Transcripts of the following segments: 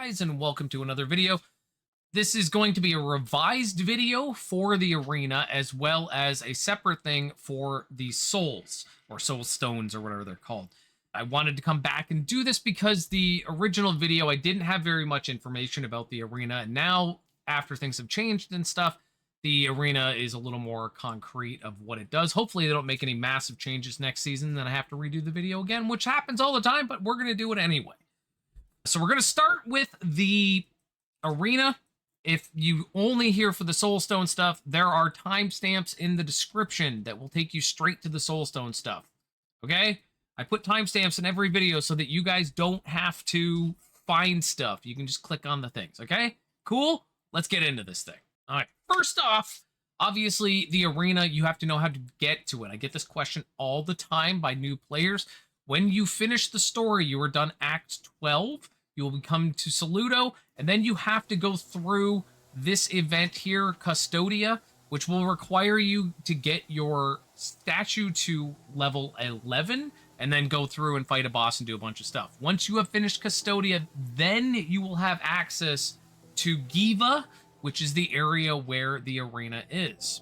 guys, and welcome to another video. This is going to be a revised video for the arena, as well as a separate thing for the souls, or soul stones, or whatever they're called. I wanted to come back and do this because the original video, I didn't have very much information about the arena, and now, after things have changed and stuff, the arena is a little more concrete of what it does. Hopefully they don't make any massive changes next season, then I have to redo the video again, which happens all the time, but we're going to do it anyway. So we're going to start with the arena. If you only here for the Soulstone stuff, there are timestamps in the description that will take you straight to the Soulstone stuff. Okay? I put timestamps in every video so that you guys don't have to find stuff. You can just click on the things. Okay? Cool? Let's get into this thing. All right. First off, obviously, the arena, you have to know how to get to it. I get this question all the time by new players. When you finish the story, you are done Act 12. You will come to Saludo, and then you have to go through this event here, Custodia, which will require you to get your statue to level 11, and then go through and fight a boss and do a bunch of stuff. Once you have finished Custodia, then you will have access to Giva, which is the area where the arena is.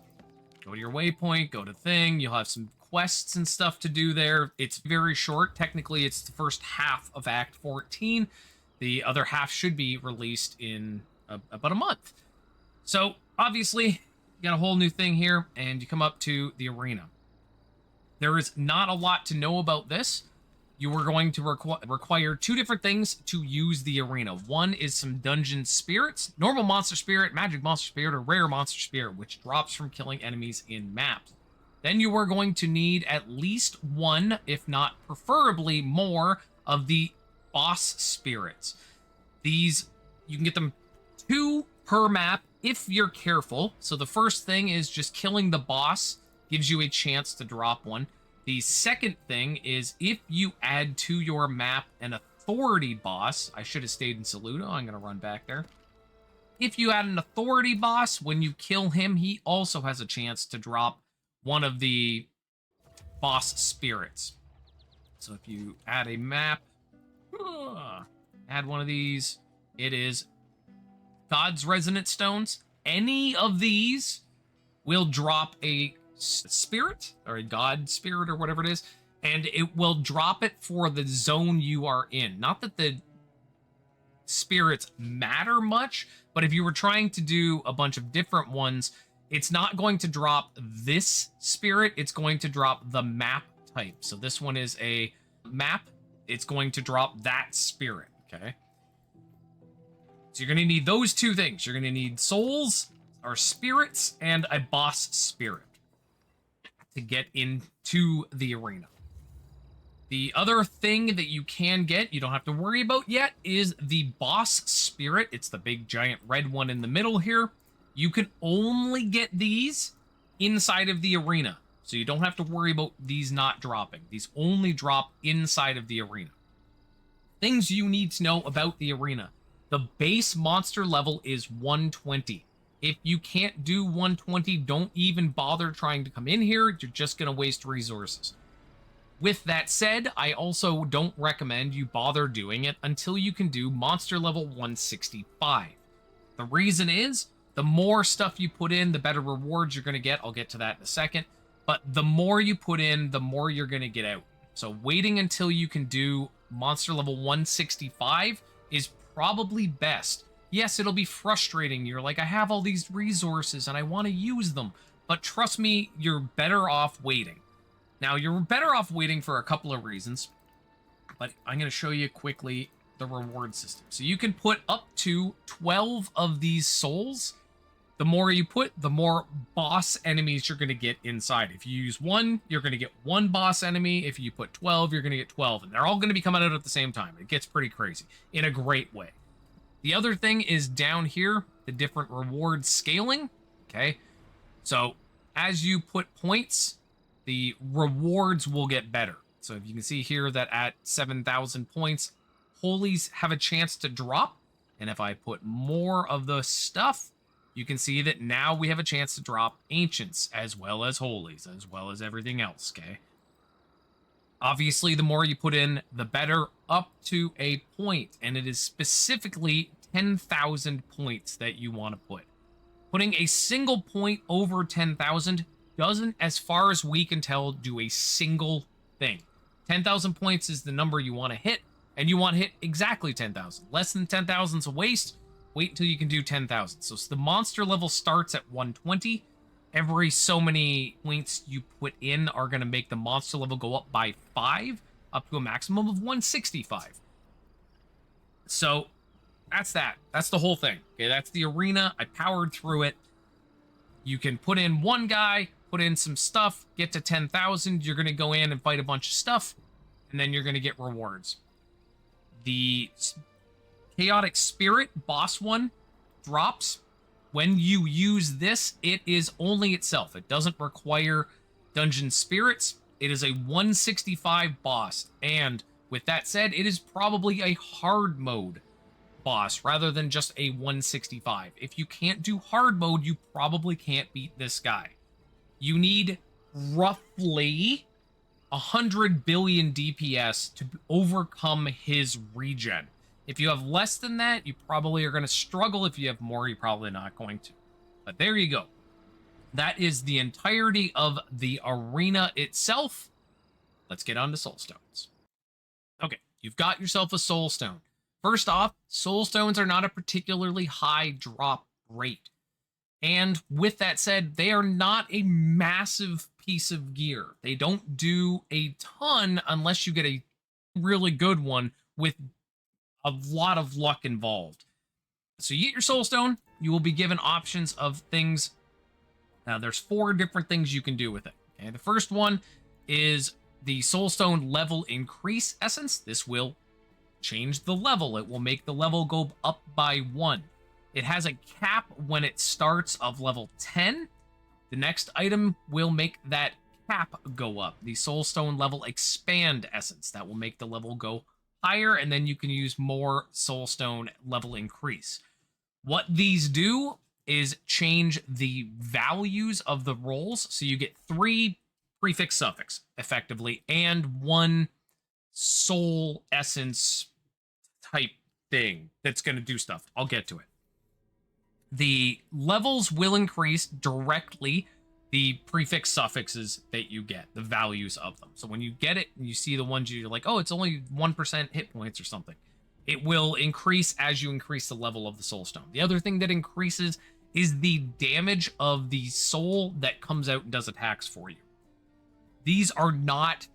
Go to your waypoint, go to thing, you'll have some quests and stuff to do there. It's very short. Technically, it's the first half of Act 14. The other half should be released in about a month. So, obviously, you got a whole new thing here, and you come up to the arena. There is not a lot to know about this. You are going to require two different things to use the arena. One is some dungeon spirits, normal monster spirit, magic monster spirit, or rare monster spirit, which drops from killing enemies in maps. Then you are going to need at least one, if not preferably more, of the boss spirits. These, you can get them 2 per map if you're careful. So the first thing is just killing the boss gives you a chance to drop one. The second thing is if you add to your map an authority boss, I should have stayed in Saludo, I'm going to run back there. If you add an authority boss, when you kill him, he also has a chance to drop one of the boss spirits. So if you add a map, add one of these, it is God's Resonant Stones. Any of these will drop a spirit, or a god spirit, or whatever it is, and it will drop it for the zone you are in. Not that the spirits matter much, but if you were trying to do a bunch of different ones, it's not going to drop this spirit, it's going to drop the map type. So this one is a map, it's going to drop that spirit, okay? So you're going to need those two things. You're going to need souls, or spirits, and a boss spirit to get into the arena. The other thing that you can get, you don't have to worry about yet, is the boss spirit. It's the big giant red one in the middle here. You can only get these inside of the arena. So you don't have to worry about these not dropping. These only drop inside of the arena. Things you need to know about the arena. The base monster level is 120. If you can't do 120, don't even bother trying to come in here. You're just going to waste resources. With that said, I also don't recommend you bother doing it until you can do monster level 165. The reason is, the more stuff you put in, the better rewards you're going to get. I'll get to that in a second. But the more you put in, the more you're going to get out. So waiting until you can do monster level 165 is probably best. Yes, it'll be frustrating. You're like, I have all these resources and I want to use them. But trust me, you're better off waiting. Now, you're better off waiting for a couple of reasons. But I'm going to show you quickly the reward system. So you can put up to 12 of these souls. The more you put, the more boss enemies you're going to get inside. If you use 1, you're going to get 1 boss enemy. If you put 12, you're going to get 12. And they're all going to be coming out at the same time. It gets pretty crazy in a great way. The other thing is down here, the different reward scaling. Okay. So as you put points, the rewards will get better. So if you can see here that at 7,000 points, holies have a chance to drop. And if I put more of the stuff, you can see that now we have a chance to drop ancients as well as holies, as well as everything else, okay? Obviously, the more you put in, the better. up to a point, and it is specifically 10,000 points that you want to put. Putting a single point over 10,000 doesn't, as far as we can tell, do a single thing. 10,000 points is the number you want to hit, and you want to hit exactly 10,000. Less than 10,000 is a waste. Wait until you can do 10,000. So the monster level starts at 120. Every so many points you put in are going to make the monster level go up by 5, up to a maximum of 165. So that's that. That's the whole thing. Okay, that's the arena. I powered through it. You can put in one guy, put in some stuff, get to 10,000. You're going to go in and fight a bunch of stuff, and then you're going to get rewards. The Chaotic Spirit boss one drops. When you use this, it is only itself. It doesn't require dungeon spirits. It is a 165 boss. And with that said, it is probably a hard mode boss rather than just a 165. If you can't do hard mode, you probably can't beat this guy. You need roughly 100 billion DPS to overcome his regen. If you have less than that, you probably are going to struggle. If you have more, you're probably not going to. But there you go. That is the entirety of the arena itself. Let's get on to Soulstones. Okay, you've got yourself a Soulstone. First off, Soulstones are not a particularly high drop rate. And with that said, they are not a massive piece of gear. They don't do a ton unless you get a really good one with a lot of luck involved. So you get your Soulstone, you will be given options of things. Now there's 4 different things you can do with it. Okay, the first one is the Soulstone level increase essence. This will change the level. It will make the level go up by 1. It has a cap when it starts of level 10. The next item will make that cap go up. The Soulstone level expand essence. That will make the level go higher, and then you can use more Soulstone level increase. What these do is change the values of the rolls, so you get 3 prefix suffix, effectively, and 1 soul essence type thing that's going to do stuff. I'll get to it. The levels will increase directly the prefix suffixes that you get, the values of them. So when you get it and you see the ones you're like, oh, it's only 1% hit points or something, it will increase as you increase the level of the Soulstone. The other thing that increases is the damage of the soul that comes out and does attacks for you. These are not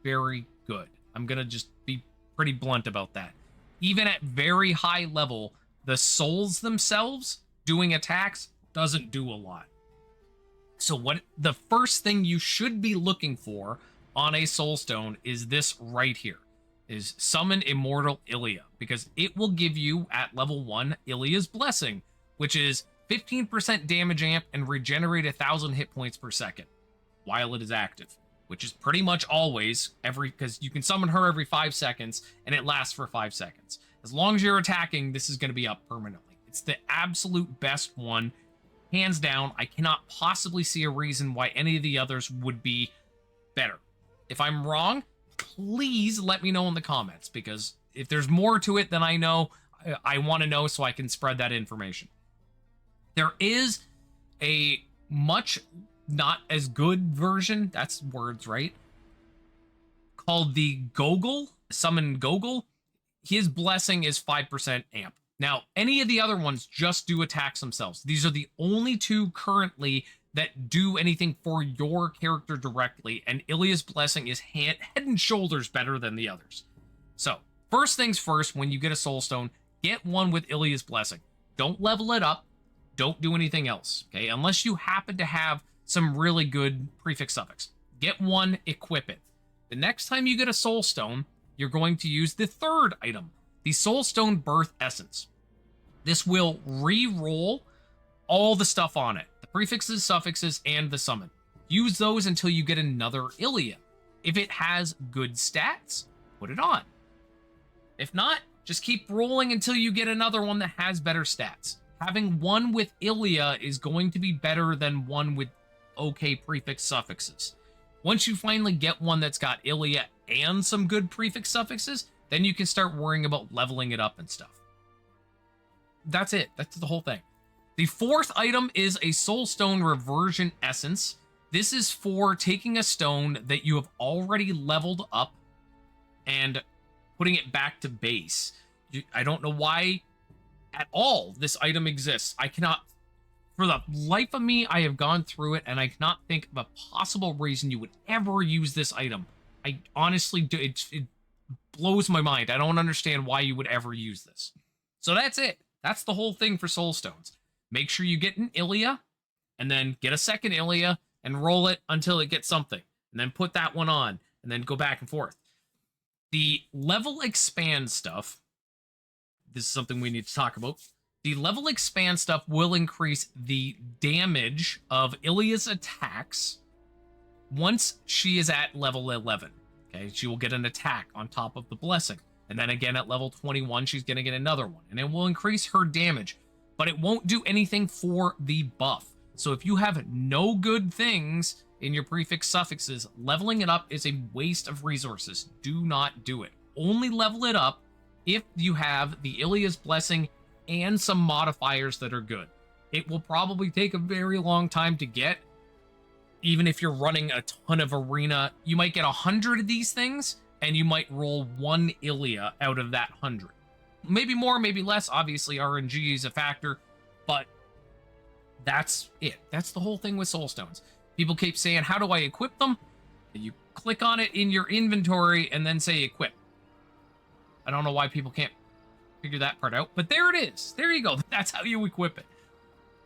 very good. I'm going to just be pretty blunt about that. Even at very high level, the souls themselves doing attacks doesn't do a lot. So what the first thing you should be looking for on a Soulstone is this right here, is Summon Immortal Ilia, because it will give you, at level 1, Ilia's Blessing, which is 15% damage amp and regenerate 1,000 hit points per second while it is active, which is pretty much always because you can summon her every 5 seconds and it lasts for 5 seconds. As long as you're attacking, this is going to be up permanently. It's the absolute best one. Hands down, I cannot possibly see a reason why any of the others would be better. If I'm wrong, please let me know in the comments, because if there's more to it than I know, I want to know so I can spread that information. There is a much not as good version, that's words, right? Called the Gogol, Summon Gogol. His blessing is 5% amp. Now, any of the other ones just do attacks themselves. These are the only 2 currently that do anything for your character directly, and Ilia's Blessing is head and shoulders better than the others. So, first things first, when you get a Soulstone, get one with Ilia's Blessing. Don't level it up. Don't do anything else, okay? Unless you happen to have some really good prefix suffix. Get one, equip it. The next time you get a Soulstone, you're going to use the 3rd item, the Soulstone Birth Essence. This will re-roll all the stuff on it, the prefixes, suffixes, and the summon. Use those until you get another Ilia. If it has good stats, put it on. If not, just keep rolling until you get another one that has better stats. Having one with Ilia is going to be better than one with okay prefix suffixes. Once you finally get one that's got Ilia and some good prefix suffixes, then you can start worrying about leveling it up and stuff. That's it. That's the whole thing. The fourth item is a Soulstone Reversion Essence. This is for taking a stone that you have already leveled up and putting it back to base. I don't know why at all this item exists. I cannot, for the life of me, I have gone through it and I cannot think of a possible reason you would ever use this item. I honestly do. It blows my mind. I don't understand why you would ever use this. So that's it. That's the whole thing for Soulstones. Make sure you get an Ilia, and then get a second Ilia, and roll it until it gets something. And then put that one on, and then go back and forth. The level expand stuff, this is something we need to talk about. The level expand stuff will increase the damage of Ilia's attacks once she is at level 11. Okay, she will get an attack on top of the blessing. And then again at level 21, she's going to get another one. And it will increase her damage, but it won't do anything for the buff. So if you have no good things in your prefix suffixes, leveling it up is a waste of resources. Do not do it. Only level it up if you have the Ilia's Blessing and some modifiers that are good. It will probably take a very long time to get. Even if you're running a ton of arena, you might get 100 of these things, and you might roll one Ilia out of that 100. Maybe more, maybe less. Obviously, RNG is a factor, but that's it. That's the whole thing with Soulstones. People keep saying, how do I equip them? You click on it in your inventory and then say equip. I don't know why people can't figure that part out, but there it is. There you go. That's how you equip it.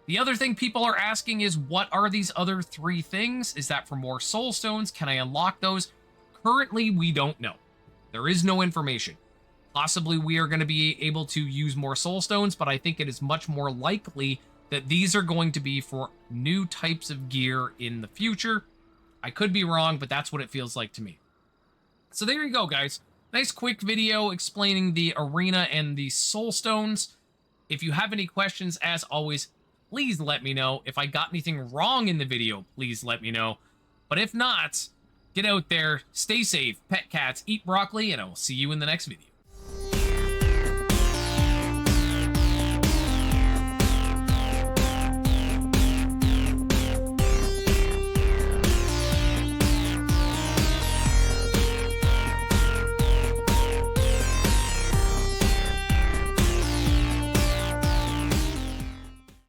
The other thing people are asking is, what are these other 3 things? Is that for more Soulstones? Can I unlock those? Currently, we don't know. There is no information. Possibly we are going to be able to use more Soulstones, but I think it is much more likely that these are going to be for new types of gear in the future. I could be wrong, but that's what it feels like to me. So there you go, guys. Nice quick video explaining the arena and the Soulstones. If you have any questions, as always, please let me know. If I got anything wrong in the video, please let me know. But if not, get out there, stay safe, pet cats, eat broccoli, and I will see you in the next video.